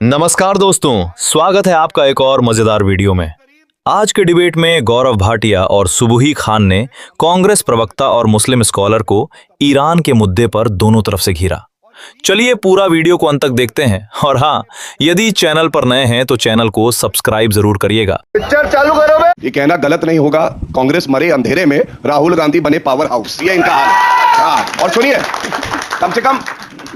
नमस्कार दोस्तों, स्वागत है आपका एक और मजेदार वीडियो में। आज के डिबेट में गौरव भाटिया और सुबुही खान ने कांग्रेस प्रवक्ता और मुस्लिम स्कॉलर को ईरान के मुद्दे पर दोनों तरफ से घेरा। चलिए पूरा वीडियो को अंत तक देखते हैं, और हाँ, यदि चैनल पर नए हैं तो चैनल को सब्सक्राइब जरूर करिएगा। पिक्चर चालू करो बे। ये कहना गलत नहीं होगा, कांग्रेस मरे अंधेरे में, राहुल गांधी बने पावर हाउस, ये इनका हाल है। हाँ, और सुनिए, कम से कम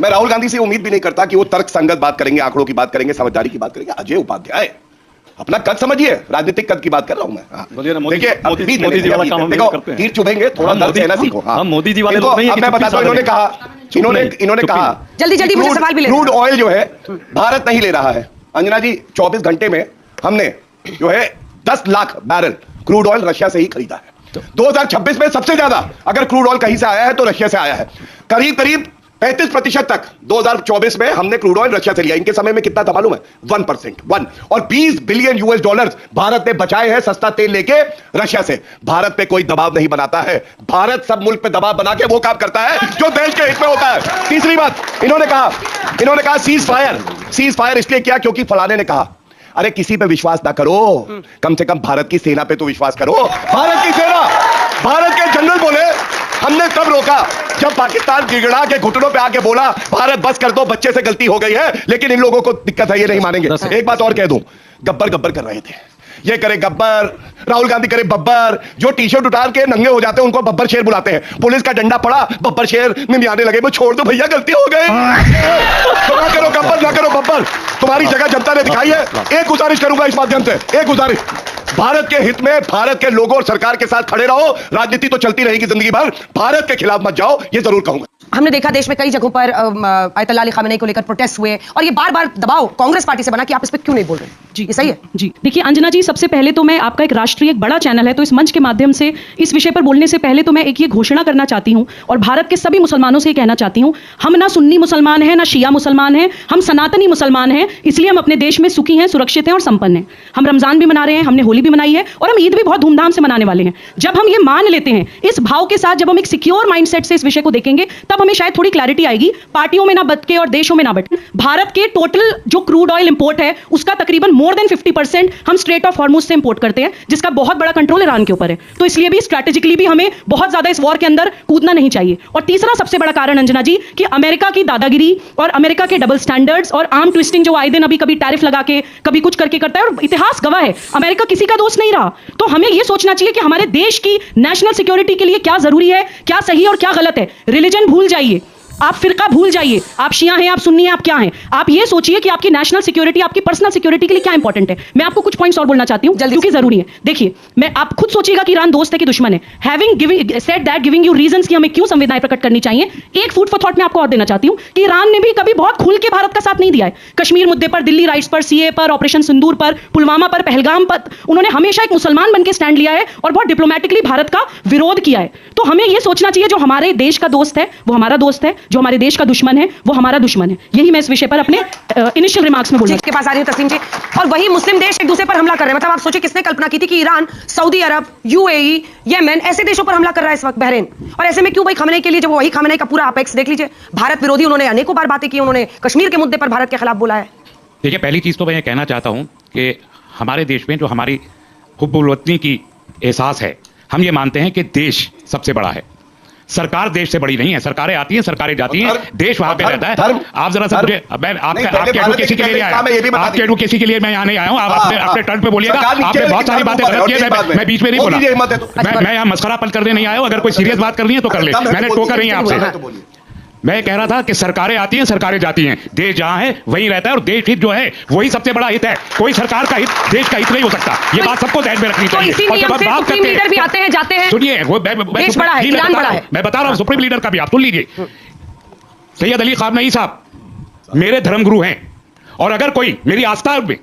मैं राहुल गांधी से उम्मीद भी नहीं करता कि वो तर्क संगत बात करेंगे, आंकड़ों की बात करेंगे, समझदारी की बात करेंगे। अजय उपाध्याय अपना कद समझिए, राजनीतिक कद की बात कर रहा हूं मैं। देखिए, मोदी जी वाला काम हम नहीं करते हैं। तीर चुभेंगे, थोड़ा दर्द सहना सीखो। हम मोदी जी वाले लोग नहीं हैं। मैं बताता हूं, इन्होंने कहा जल्दी मुझे सवाल भी ले। क्रूड ऑयल जो है भारत नहीं ले रहा है। अंजना जी, 24 घंटे में हमने जो है 10 lakh barrel crude oil Russia से ही खरीदा है। 2026 में सबसे ज्यादा अगर क्रूड ऑयल कहीं से आया है तो रशिया से आया है। करीब 35% तक 2024 में हमने क्रूड ऑयल रशिया से लिया। इनके समय में कितना था मालूम है? 1%। और 20 बिलियन यूएस डॉलर भारत ने बचाए हैं सस्ता तेल लेके रशिया से। भारत पे कोई दबाव नहीं बनाता है। भारत सब मुल्क पे दबाव बना के वो काम करता है जो देश के हित में होता है। तीसरी बात, इन्होंने कहा सीज फायर इसलिए किया क्योंकि फलाने ने कहा। अरे किसी पे विश्वास ना करो, कम से कम भारत की सेना पे तो विश्वास करो। भारत की सेना, भारत के जनरल बोले, हमने तब रोका जब पाकिस्तान गिड़गिड़ा के घुटनों पे आके बोला भारत बस कर दो, बच्चे से गलती हो गई है। लेकिन इन लोगों को दिक्कत है, ये नहीं मानेंगे। एक बात और कह दूं, गब्बर कर रहे थे। ये करे गब्बर, राहुल गांधी करे बब्बर। जो टी शर्ट उतार के नंगे हो जाते हैं उनको बब्बर शेर बुलाते हैं। पुलिस का डंडा पड़ा, बब्बर शेर निमियाने लगे, वो छोड़ दो भैया, गलती हो गई। तो ना करो गब्बर, ना करो बब्बर। तुम्हारी जगह जनता ने दिखाई है। एक गुजारिश करूंगा इस माध्यम से, एक गुजारिश, भारत के हित में भारत के लोगों और सरकार के साथ खड़े रहो। राजनीति तो चलती रहेगी जिंदगी भर, भारत के खिलाफ मत जाओ, ये जरूर कहूंगा। हमने देखा देश में कई जगहों पर आयतुल्लाह अली खामेनी को लेकर प्रोटेस्ट हुए, और ये बार-बार दबाव कांग्रेस पार्टी से बना कि आप इस पे क्यों नहीं बोल रहे। जी, ये सही है। जी, देखिए अंजना जी, सबसे पहले तो मैं, आपका एक राष्ट्रीय एक बड़ा चैनल है, तो इस मंच के माध्यम से इस विषय पर बोलने से पहले तो मैं एक ये घोषणा करना चाहती हूँ और भारत के सभी मुसलमानों से कहना चाहती हूँ, हम ना सुन्नी मुसलमान हैं, ना शिया मुसलमान हैं, हम सनातनी मुसलमान हैं। इसलिए हम अपने देश में सुखी हैं, सुरक्षित हैं और संपन्न हैं। हम रमजान भी मना रहे हैं, हमने होली भी मनाई है, और हम ईद भी बहुत धूमधाम से मनाने वाले हैं। जब हम ये मान लेते हैं इस भाव के साथ, जब हम एक सिक्योर माइंडसेट से इस विषय को देखेंगे, तब हमें शायद थोड़ी क्लैरिटी आएगी। पार्टियों में ना बटके और देशों में ना बटके। भारत के टोटल जो क्रूड ऑयल इंपोर्ट है उसका तकरीबन मोर देन 50% हम स्ट्रेट ऑफ हॉर्मुज से इंपोर्ट करते हैं, जिसका बहुत बड़ा कंट्रोल ईरान के ऊपर है। तो इसलिए भी स्ट्रैटेजिकली भी हमें बहुत ज्यादा इस वॉर के अंदर कूदना नहीं चाहिए। और तीसरा सबसे बड़ा कारण अंजना जी, कि अमेरिका की दादागिरी और अमेरिका के डबल स्टैंडर्ड्स और आर्म ट्विस्टिंग जो आए दिन अभी कभी टैरिफ लगा के कभी कुछ करके करता है, और इतिहास गवाह है अमेरिका किसी का दोस्त नहीं रहा। तो हमें यह सोचना चाहिए कि हमारे देश की नेशनल सिक्योरिटी के लिए क्या जरूरी है, क्या सही और क्या गलत है। रिलीजन भूल जाइए, आप फिरका भूल जाइए, आप शिया हैं, आप सुन्नी हैं, आप क्या हैं। आप ये सोचिए कि आपकी नेशनल सिक्योरिटी, आपकी पर्सनल सिक्योरिटी के लिए क्या इंपॉर्टेंट है। मैं आपको कुछ पॉइंट्स और बोलना चाहती हूं क्योंकि जरूरी है। देखिए, मैं, आप खुद सोचिएगा कि ईरान दोस्त है कि दुश्मन है। Having said that, giving you reasons कि हमें क्यों संवेदनाएं प्रकट करनी चाहिए, एक फूड फॉर थॉट में आपको और देना चाहती हूं कि ईरान ने भी कभी बहुत खुल के भारत का साथ नहीं दिया है। कश्मीर मुद्दे पर, दिल्ली राइट्स पर, सीए पर, ऑपरेशन सिंदूर पर, पुलवामा पर, पहलगाम पर, उन्होंने हमेशा एक मुसलमान बनकर स्टैंड लिया है और बहुत डिप्लोमेटिकली भारत का विरोध किया है। तो हमें यह सोचना चाहिए, जो हमारे देश का दोस्त है वो हमारा दोस्त है, जो हमारे देश का दुश्मन है वो हमारा दुश्मन है। यही मैं इस विषय पर अपने इनिशियल रिमार्क्स में बोलूंगा। के पास आ रही हूं तस्लीम जी, और वही मुस्लिम देश एक दूसरे पर हमला कर रहे हैं। मतलब आप सोचिए, किसने कल्पना की थी कि ईरान, सऊदी अरब, यूएई, येमेन ऐसे देशों पर हमला कर रहा है इस वक्त, बहरीन। और ऐसे में क्यों भाई खamenei के लिए, जब वही खamenei का पूरा अपेक्स देख लीजिए, भारत विरोधी, उन्होंने अनेकों बार बातें की, उन्होंने कश्मीर के मुद्दे पर भारत के खिलाफ बोला है। देखिए, पहली चीज तो मैं ये कहना चाहता हूं कि हमारे देश में जो हमारी हुब्बुल वतनी की एहसास है, हम ये मानते हैं कि देश सबसे बड़ा है, सरकार देश से बड़ी नहीं है। सरकारें आती हैं, सरकारें जाती हैं, देश वहां पे रहता है। आप जरा सा मुझे, मैं आपके एडवोकेसी के लिए आया, आपके एडवोकेसी के लिए मैं यहाँ नहीं आया हूँ। आप अपने टर्न पे बोलिएगा, आपने बहुत सारी बातें गलत की है, मैं बीच में नहीं बोला। मैं यहाँ मस्करापन करने नहीं आया हूँ। अगर कोई सीरियस बात करनी है तो कर ले, मैंने टोका नहीं है आपसे। मैं कह रहा था कि सरकारें आती हैं, सरकारें जाती हैं, देश जहां है वहीं रहता है, और देश हित जो है वही सबसे बड़ा हित है। कोई सरकार का हित देश का हित नहीं हो सकता। ये बात सबको ध्यान में रखनी चाहिए। और जब आप बात करते हैं, भी आते हैं, जाते हैं, सुनिए, देश बड़ा है, ईरान बड़ा है। मैं बता रहा हूं, सुप्रीम लीडर का भी आप सुन लीजिए। सैयद अली खामेनी साहब मेरे धर्मगुरु हैं, और अगर कोई मेरी आस्था में,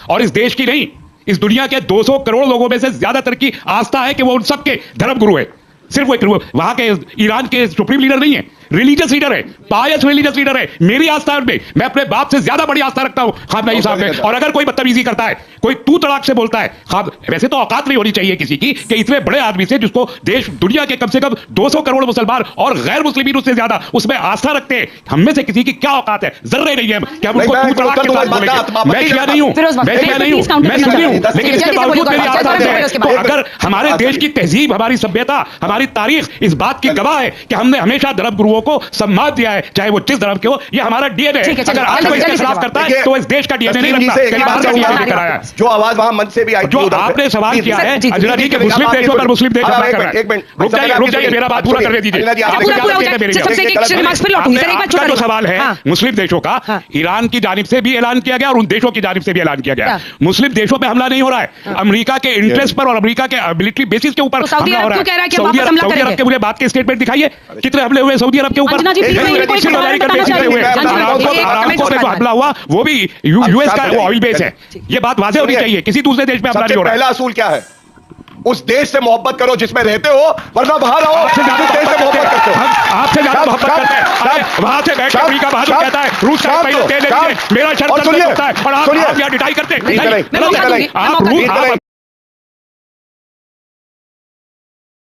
और इस देश की नहीं, इस दुनिया के 200 करोड़ लोगों में से ज्यादातर की आस्था है कि वो उन सबके धर्मगुरु है। सिर्फ वो वहां के ईरान के सुप्रीम लीडर नहीं है। रिलीजियस लीडर है, पायस रिलीजियस लीडर है, मेरी आस्था है उनमें, मैं अपने बाप से ज्यादा बड़ी आस्था रखता हूं खामनेई साहब में। और अगर कोई बदतमीजी करता है, कोई तू तड़ाक से बोलता है, वैसे तो औकात नहीं होनी चाहिए किसी की कि इतने बड़े आदमी से, जिसको देश दुनिया के कम से कम 200 करोड़ मुसलमान और गैर मुस्लिम उससे ज्यादा उसमें आस्था रखते हैं, हम में से किसी की क्या औकात है? जर्रे नहीं है कि हम उनको तू तड़ाक के साथ बोलेंगे। मैं शिया नहीं हूं, मैं शिया नहीं हूं, मैं सुन्नी हूं, लेकिन इसके बावजूद मेरी आस्था है। तो अगर हमारे देश की तहजीब, हमारी सभ्यता, हमारी तारीख इस बात की गवाह है कि हमने हमेशा धर्म गुरुओं को सम्मान दिया है, चाहे वो जिस धर्म के हो, ये हमारा डीएनए है। अगर आज कोई इसके खिलाफ करता है तो इस देश का डीएनए नहीं रखता, कहीं बाहर का डीएनए कराया है। जो आवाज वहां मंच से भी आई, जो आपने सवाल किया है अंजना जी के मुस्लिम देशों पर मुस्लिम देश हमला कर रहा है, रुक जाइए, मेरा बात पूरा करने दीजिए। आपका जो सवाल है मुस्लिम देशों का, ईरान की जानिब से भी ऐलान किया गया और उन देशों की जानिब से भी ऐलान किया गया। मुस्लिम देशों पे हमला नहीं हो रहा है, अमेरिका के इंटरेस्ट पर और अमेरिका के मिलिट्री बेसिस के ऊपर हमला हो रहा है। सऊदी अरब के मुझे बात के स्टेटमेंट दिखाइए, कितने हमले हुए सऊदी अरब के ऊपर? अंजना जी, प्लीज मैं कोई सवाल बताना चाहती हूं। आरामको पे जो हमला हुआ वो भी यूएस का वो ऑयल बेस है, ये बात वाज़ेह होनी चाहिए। किसी दूसरे देश में हमला नहीं हो रहा है। पहला असूल क्या है? उस देश से मोहब्बत करो जिसमें रहते हो, वरना बाहर आओ। आपसे ज्यादा मोहब्बत करते हैं, आपसे ज्यादा मोहब्बत करते हैं। वहां से बैठ के अमेरिका बहादुर कहता है रूस का पहले तेल लीजिए, मेरा शर्त होता है और आप यहाँ डिटाई करते हैं। आप रूस